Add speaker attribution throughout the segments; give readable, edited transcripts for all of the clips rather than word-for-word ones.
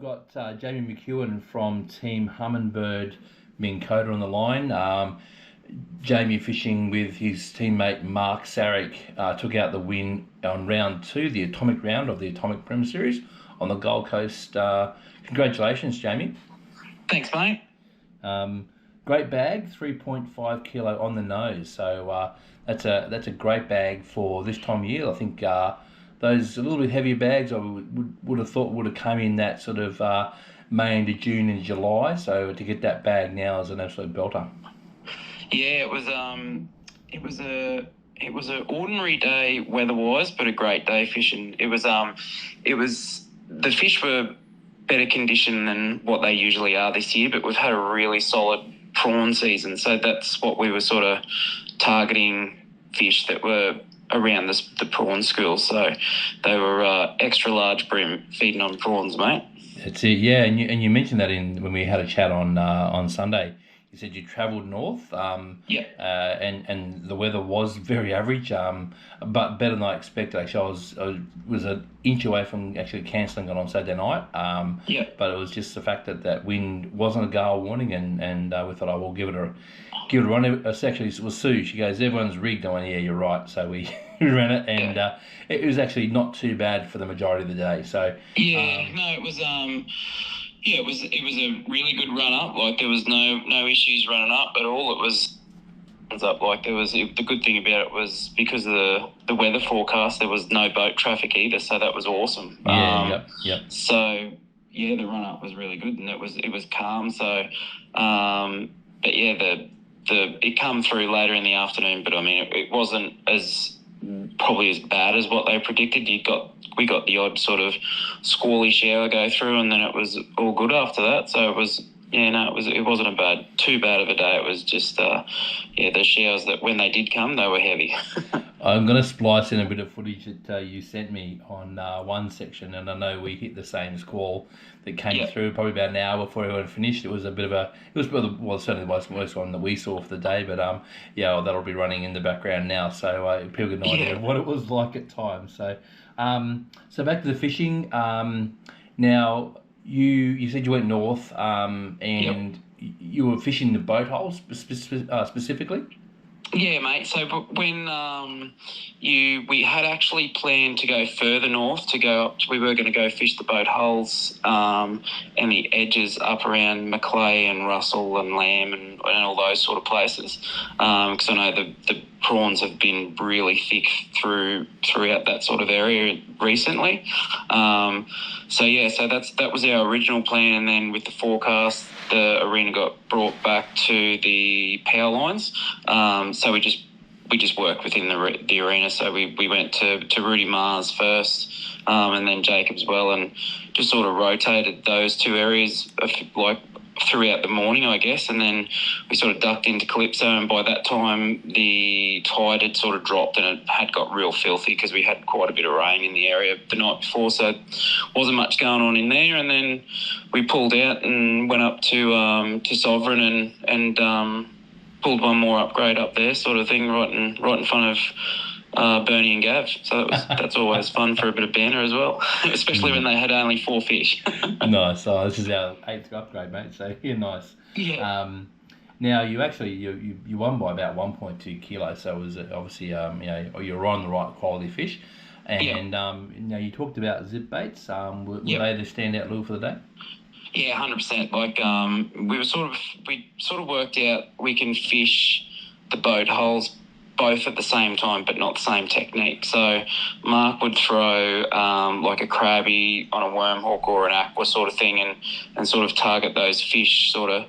Speaker 1: I've got Jamie McKeown from Team Humminbird MinnKota on the line. Jamie fishing with his teammate Mark Saric took out the win on round 2, the Atomic round of the Atomic Bream Series on the Gold Coast. Congratulations, Jamie.
Speaker 2: Thanks, mate.
Speaker 1: Great bag, 3.5 kilo on the nose. So that's a great bag for this time of year. I think those a little bit heavier bags I would have thought would have come in that sort of May into June and July. So to get that bag now is an absolute belter.
Speaker 2: Yeah, it was an ordinary day weather-wise, but a great day fishing. It was the fish were better condition than what they usually are this year, but we've had a really solid prawn season, so that's what we were sort of targeting, fish that were around the prawn school. So they were extra large bream feeding on prawns, mate.
Speaker 1: That's it, yeah. And you mentioned that when we had a chat on Sunday. You said you travelled north,
Speaker 2: Yeah.
Speaker 1: And the weather was very average, but better than I expected. Actually, I was an inch away from actually cancelling it on Saturday night.
Speaker 2: Yeah.
Speaker 1: But it was just the fact that wind wasn't a gale warning, and we thought, I will give it a run. Actually, it was Sue. She goes, everyone's rigged. I went, yeah, you're right. So we ran it, and it was actually not too bad for the majority of the day. So
Speaker 2: it was. Yeah, it was a really good run up. Like there was no issues running up at all. It was up. Like the good thing about it was because of the weather forecast, there was no boat traffic either, so that was awesome.
Speaker 1: Yep.
Speaker 2: So yeah, the run up was really good, and it was calm. So, but yeah, it come through later in the afternoon, but I mean it wasn't probably as bad as what they predicted. We got the odd sort of squally shower go through, and then it was all good after that. So it wasn't too bad of a day. It was just the showers that when they did come, they were heavy.
Speaker 1: I'm going to splice in a bit of footage that you sent me on one section, and I know we hit the same squall that came through probably about an hour before everyone finished. It was certainly the most one that we saw for the day, but that'll be running in the background now, so people get an idea of what it was like at times. So back to the fishing. Now you said you went north, and you were fishing the boat holes specifically.
Speaker 2: Yeah, mate. So when we had actually planned to go further north, we were going to go fish the boat holes and the edges up around Macleay and Russell and Lamb and all those sort of places, because I know the prawns have been really thick throughout that sort of area recently. So that was our original plan, and then with the forecast, the arena got brought back to the power lines. So we just worked within the arena. So we went to Rudy Mars first, and then Jacob's Well, and just sort of rotated those two areas throughout the morning, I guess, and then we sort of ducked into Calypso, and by that time the tide had sort of dropped and it had got real filthy because we had quite a bit of rain in the area the night before, so wasn't much going on in there. And then we pulled out and went up to Sovereign and pulled one more upgrade up there, sort of thing, right in front of Bernie and Gav. So that's always fun for a bit of banter as well, especially when they had only 4 fish.
Speaker 1: Nice. So this is our 8th upgrade, mate. So yeah, nice.
Speaker 2: Yeah.
Speaker 1: Now you actually you won by about 1.2 kilos. So it was obviously you're on the right quality fish, and now you talked about zip baits. Were they the standout lure for the day?
Speaker 2: Yeah, 100%. Like we sort of worked out we can fish the boat holes both at the same time, but not the same technique. So Mark would throw like a crabby on a worm hook or an aqua sort of thing, and sort of target those fish sort of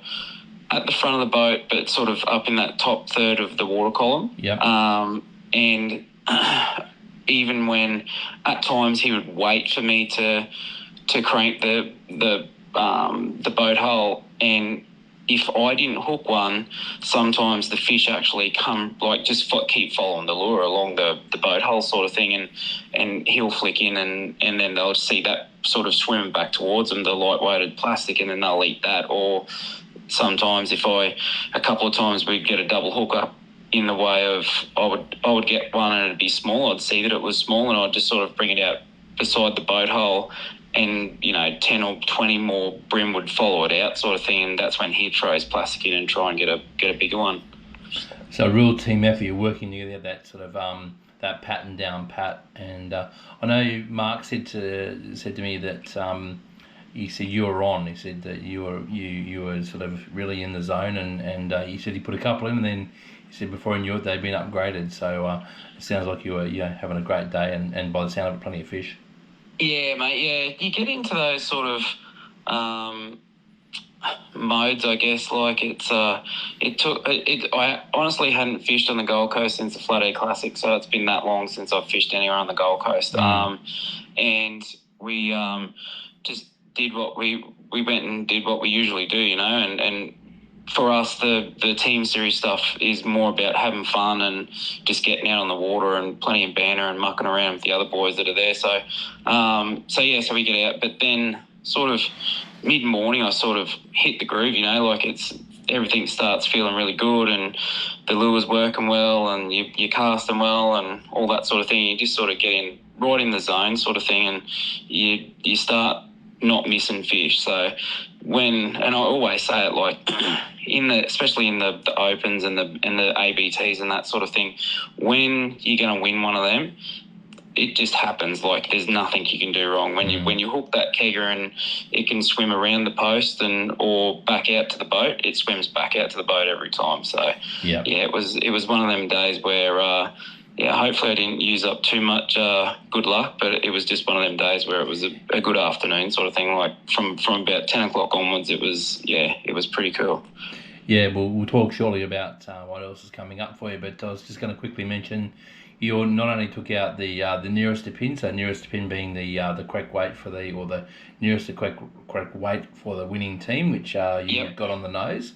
Speaker 2: at the front of the boat, but sort of up in that top third of the water column.
Speaker 1: Yeah.
Speaker 2: And even when at times he would wait for me to crank the boat hole, and if I didn't hook one, sometimes the fish actually come, just keep following the lure along the boat hole sort of thing, and he'll flick in, and then they'll see that sort of swim back towards them, the light-weighted plastic, and then they'll eat that. Or sometimes a couple of times we'd get a double hook up in the way of, I would get one and it'd be small. I'd see that it was small, and I'd just sort of bring it out beside the boat hole and 10 or 20 more bream would follow it out, sort of thing, and that's when he'd throw his plastic in and try and get a bigger one.
Speaker 1: So a real team effort. You're working together, that sort of that pattern down pat. And I know Mark said to me that he said you were on. He said that you were sort of really in the zone, and he said he put a couple in, and then he said before he knew it they'd been upgraded. So it sounds like you were having a great day, and by the sound of it, plenty of fish.
Speaker 2: Yeah, mate. Yeah, you get into those sort of modes, I guess. Like I honestly hadn't fished on the Gold Coast since the Flathead Classic, so it's been that long since I've fished anywhere on the Gold Coast. And we just did what we went and did what we usually do, and for us, the team series stuff is more about having fun and just getting out on the water and plenty of banter and mucking around with the other boys that are there. So we get out. But then sort of mid-morning, I sort of hit the groove, like everything starts feeling really good and the lure's working well and you're casting well and all that sort of thing. You just sort of get right in the zone sort of thing, and you start not missing fish. So and I always say it, like especially in the opens and the ABTs and that sort of thing, when you're going to win one of them, it just happens. Like there's nothing you can do wrong when you hook that kegger and it can swim around the post or back out to the boat. It swims back out to the boat every time. So it was one of them days where hopefully I didn't use up too much good luck, but it was just one of them days where it was a good afternoon sort of thing. Like from about 10 o'clock onwards, it was pretty cool.
Speaker 1: Yeah, we'll talk shortly about what else is coming up for you, but I was just going to quickly mention you not only took out the nearest to pin, so nearest to pin being the correct weight for the nearest to correct weight for the winning team, which you got on the nose.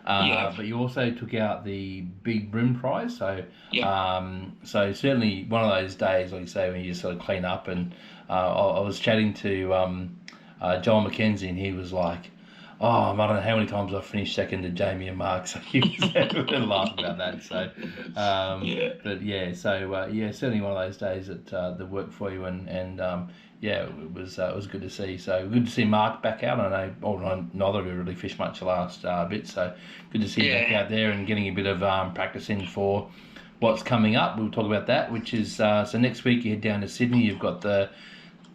Speaker 1: But you also took out the big bream prize, so so certainly one of those days, like you say, when you just sort of clean up. And I was chatting to John McKenzie, and he was like, I don't know how many times I've finished second to Jamie and Mark, so he was having a laugh about that. So, certainly one of those days that worked for you, and it was good to see. So good to see Mark back out. I know neither of you really fished much the last bit, so good to see you back out there and getting a bit of practice in for what's coming up. We'll talk about that, which is so next week you head down to Sydney. You've got the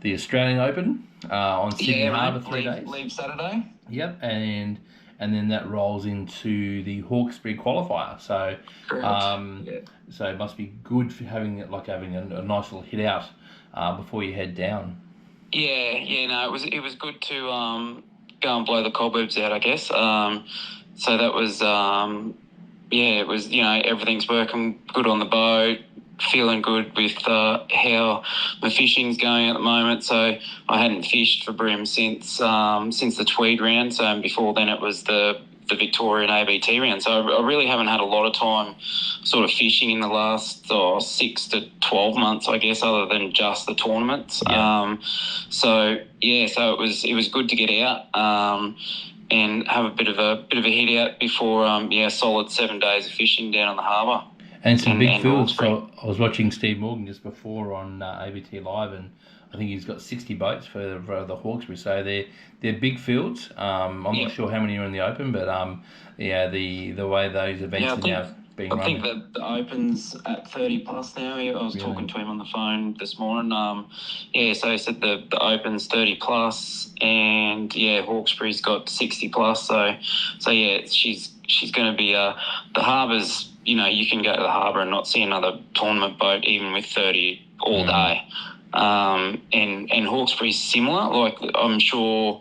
Speaker 1: Australian Open on Sydney Harbour 3 days.
Speaker 2: Leave Saturday.
Speaker 1: Yep, and then that rolls into the Hawkesbury qualifier. So, so it must be good for having a nice little hit out before you head down.
Speaker 2: No, it was good to go and blow the cobwebs out, I guess. So that was it was everything's working good on the boat. Feeling good with how my fishing's going at the moment. So I hadn't fished for bream since the Tweed round. So before then it was the Victorian ABT round. So I really haven't had a lot of time sort of fishing in the last 6 to 12 months, I guess, other than just the tournaments. So it was good to get out and have a bit of a hit out before a solid 7 days of fishing down on the harbour.
Speaker 1: And some big fields. So I was watching Steve Morgan just before on ABT Live, and I think he's got 60 boats for the Hawkesbury. So they're big fields. I'm not sure how many are in the Open, but the way those events are now being run.
Speaker 2: I think that the Open's at 30 plus now. I was talking to him on the phone this morning. So he said the Open's 30 plus, and Hawkesbury's got 60 plus. So she's going to be the harbour's. You can go to the harbour and not see another tournament boat, even with 30 all day. And Hawkesbury's similar. Like, I'm sure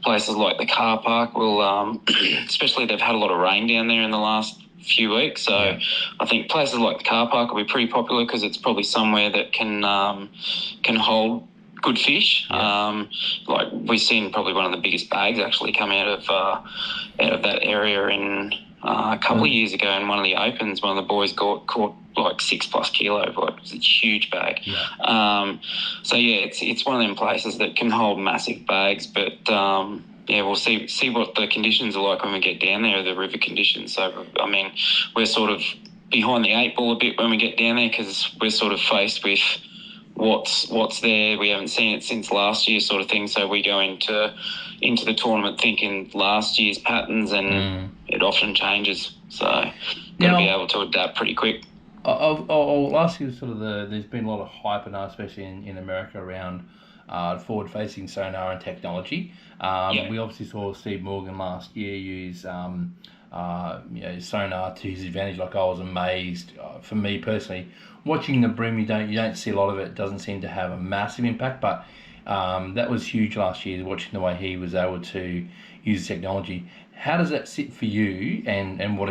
Speaker 2: places like the car park will, especially they've had a lot of rain down there in the last few weeks. So I think places like the car park will be pretty popular because it's probably somewhere that can hold good fish. Like we've seen probably one of the biggest bags actually come out of that area in a couple of years ago in one of the Opens. One of the boys caught like 6+ kilo. Like, it's a huge bag. It's one of them places that can hold massive bags, but we'll see what the conditions are like when we get down there, the river conditions. So I mean, we're sort of behind the 8 ball a bit when we get down there because we're sort of faced with what's there. We haven't seen it since last year, sort of thing. So we go into the tournament thinking last year's patterns, and it often changes. So got to be able to adapt pretty quick.
Speaker 1: I'll ask you sort of there's been a lot of hype now, especially in America, around forward facing sonar and technology. We obviously saw Steve Morgan last year use sonar to his advantage. Like, I was amazed. For me personally, watching the Bream, you don't see a lot of it. It doesn't seem to have a massive impact, but that was huge last year, watching the way he was able to use technology. How does that sit for you, and how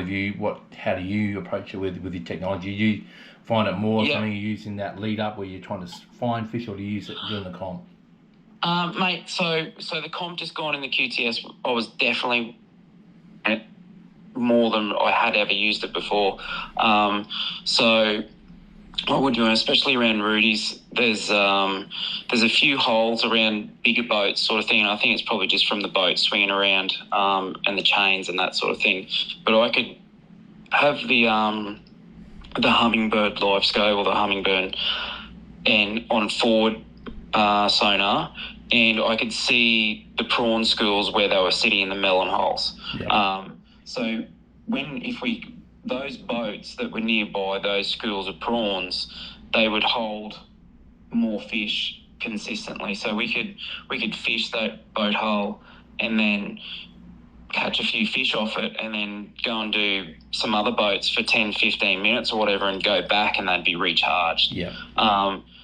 Speaker 1: do you approach it with your technology? Do you find it more something you use in that lead up where you're trying to find fish, or do you use it during the comp?
Speaker 2: Mate, so the comp just gone in the QTS, I was definitely more than I had ever used it before. So I would do, especially around Rudy's, there's a few holes around bigger boats sort of thing, and I think it's probably just from the boat swinging around and the chains and that sort of thing. But I could have the Humminbird live scope or the Humminbird and on forward sonar, and I could see the prawn schools where they were sitting in the melon holes. Yeah. So those boats that were nearby, those schools of prawns, they would hold more fish consistently. So we could fish that boat hole and then catch a few fish off it, and then go and do some other boats for 10, 15 minutes or whatever, and go back, and they'd be recharged. Yeah.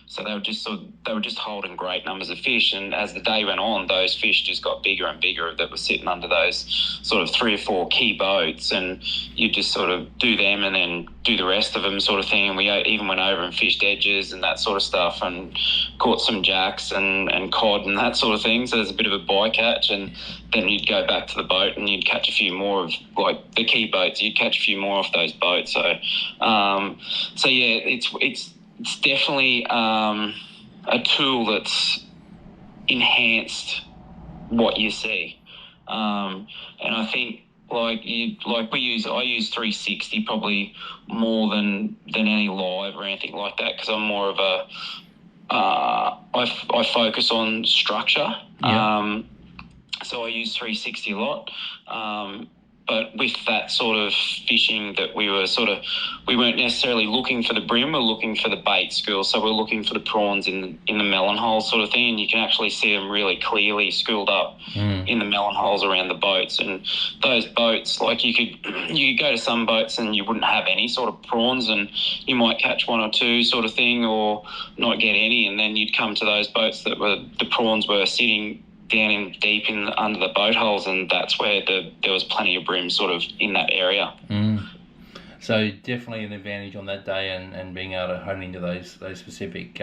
Speaker 2: So they were just holding great numbers of fish, and as the day went on, those fish just got bigger and bigger that were sitting under those sort of 3 or 4 key boats, and you just sort of do them and then do the rest of them sort of thing. And we even went over and fished edges and that sort of stuff, and caught some jacks and cod and that sort of thing. So there's a bit of a bycatch, and then you'd go back to the boat and you'd catch a few more of, like, the key boats. You'd catch a few more off those boats. So yeah, it's definitely a tool that's enhanced what you see, and I think I use 360 probably more than any live or anything like that, because I'm more of a I focus on structure. Yeah. So I use 360 a lot. But with that sort of fishing that we weren't necessarily looking for the bream, we're looking for the bait school. So we're looking for the prawns in the melon hole sort of thing, and you can actually see them really clearly schooled up in the melon holes around the boats. And those boats, like, you could go to some boats and you wouldn't have any sort of prawns, and you might catch 1 or 2 sort of thing, or not get any, and then you'd come to those boats that the prawns were sitting down deep under the boat holes, and that's where there was plenty of bream sort of in that area.
Speaker 1: So definitely an advantage on that day, and being able to hone into those specific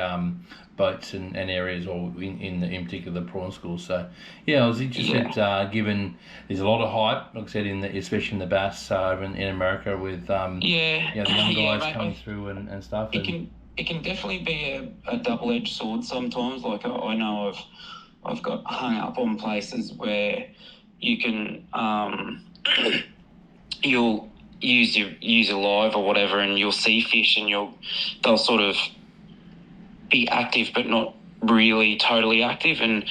Speaker 1: boats and areas, or in particular the prawn schools. So yeah, I was interested, given there's a lot of hype, like I said, especially in the bass over in America, with the young guys coming through and stuff.
Speaker 2: It can definitely be a double-edged sword sometimes. Like, I know I've got hung up on places where you can you'll use your live or whatever, and you'll see fish, and they'll sort of be active but not really totally active, and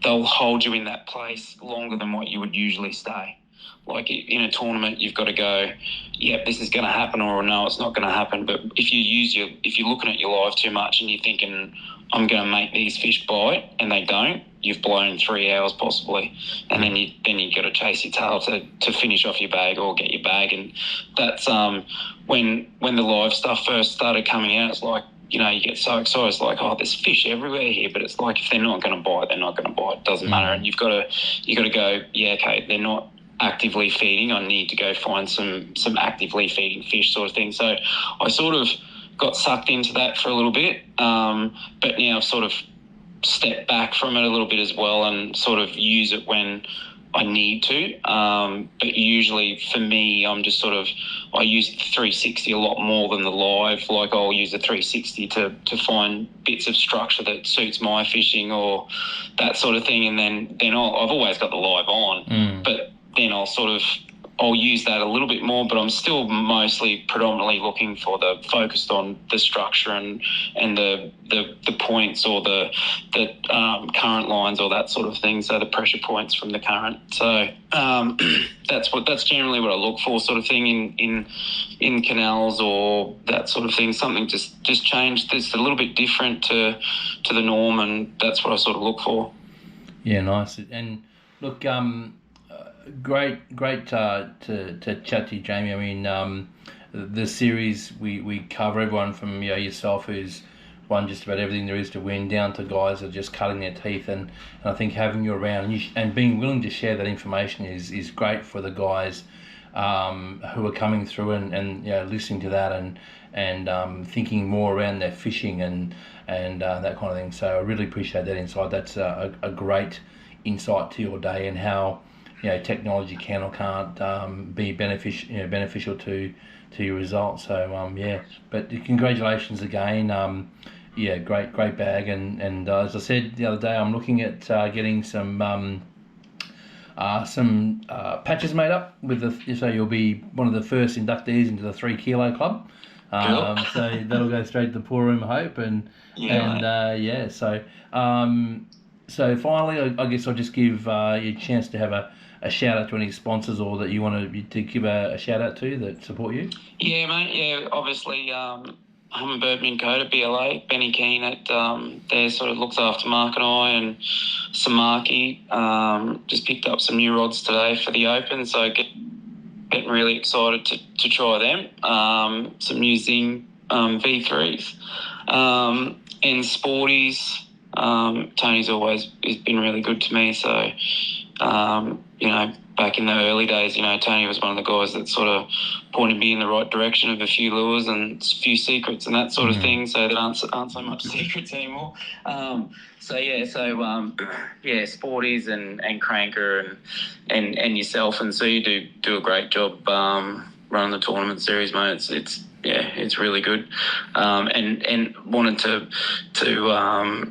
Speaker 2: they'll hold you in that place longer than what you would usually stay. Like, in a tournament, you've got to go, yep, this is going to happen, or no, it's not going to happen. But if you're looking at your live too much and you're thinking, I'm going to make these fish bite, and they don't, you've blown 3 hours possibly, and then you got to chase your tail to finish off your bag or get your bag. And that's when the live stuff first started coming out, it's like, you get so excited. It's like, oh, there's fish everywhere here, but it's like, if they're not going to bite, they're not going to bite. It doesn't matter. And you got to go, yeah, okay, they're not actively feeding. I need to go find some actively feeding fish, sort of thing. So I sort of got sucked into that for a little bit, but now I've sort of stepped back from it a little bit as well, and sort of use it when I need to. But usually for me, I use the 360 a lot more than the live. Like, I'll use the 360 to find bits of structure that suits my fishing or that sort of thing, and then I've always got the live on, but then I'll I'll use that a little bit more, but I'm still mostly predominantly looking for focused on the structure and the points or the current lines or that sort of thing. So the pressure points from the current. So that's generally what I look for, sort of thing in canals or that sort of thing. Something just changed. That's a little bit different to the norm, and that's what I sort of look for.
Speaker 1: Yeah, nice. And look, great to chat to you, Jamie. I mean, the series we cover everyone from yourself who's won just about everything there is to win, down to guys that are just cutting their teeth, and I think having you around and being willing to share that information is great for the guys who are coming through and listening to that and thinking more around their fishing and that kind of thing. So I really appreciate that insight. That's a great insight to your day and how technology can or can't be beneficial to your results. So but congratulations again. Great bag, and as I said the other day, I'm looking at getting some patches made up so you'll be one of the first inductees into the 3 kilo club. So that'll go straight to the pool room, I hope, so finally, I guess I'll just give you a chance to have a shout out to any sponsors or that you want to give a shout out to that support you.
Speaker 2: Yeah, mate. Yeah, obviously, Humminbird, MinnKota, BLA, Benny Keane there sort of looks after Mark and I, and Samaki just picked up some new rods today for the Open, so getting really excited to try them. Some new Zing V3s and Sporties. Tony's always been really good to me, so back in the early days, Tony was one of the guys that sort of pointed me in the right direction of a few lures and a few secrets and that sort of thing, so there aren't so much secrets anymore. Sporties and Cranker and yourself, and so you do a great job running the tournament series, mate. It's really good, and wanted to do a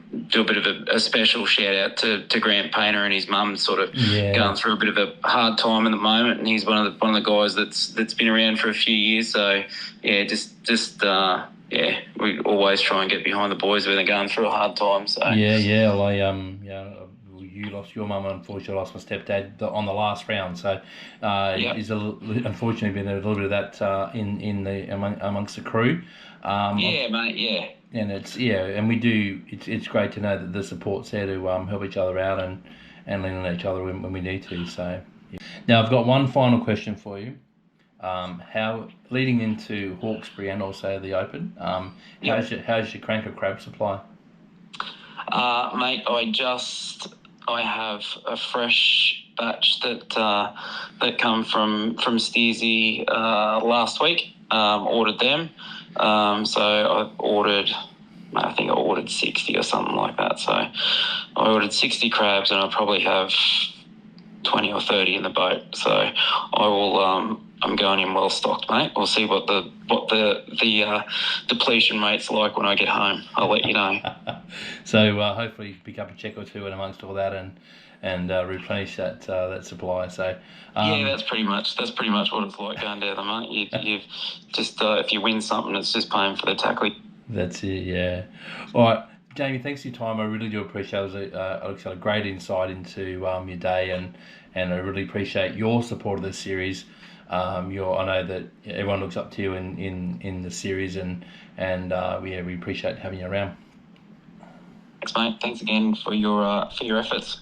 Speaker 2: bit of a special shout out to Grant Painter and his mum, sort of going through a bit of a hard time at the moment, and he's one of the guys that's been around for a few years. So we always try and get behind the boys when they're going through a hard time. So you lost your mum, and unfortunately I lost my stepdad on the last round. So there's unfortunately been a little bit of that amongst the crew. Mate. Yeah.
Speaker 1: And it's great to know that the support's there to help each other out and lean on each other when we need to. So now I've got one final question for you. How leading into Hawkesbury and also the Open, how's your Cranker crab supply?
Speaker 2: Mate, I have a fresh batch that come from Steersy last week. Ordered them. So I think I ordered 60 or something like that. So I ordered 60 crabs, and I probably have 20 or 30 in the boat. So I will. I'm going in well stocked, mate. We'll see what the depletion rate's like when I get home. I'll let you know.
Speaker 1: So hopefully pick up a check or two in amongst all that and replenish that supply. So
Speaker 2: that's pretty much what it's like going down there, mate. You've just if you win something, it's just paying for the tackling.
Speaker 1: That's it, yeah. All right, Jamie, thanks for your time. I really do appreciate it. It was a great insight into your day, and I really appreciate your support of this series. I know that everyone looks up to you in the series, and we appreciate having you around.
Speaker 2: Thanks, mate. Thanks again for your efforts.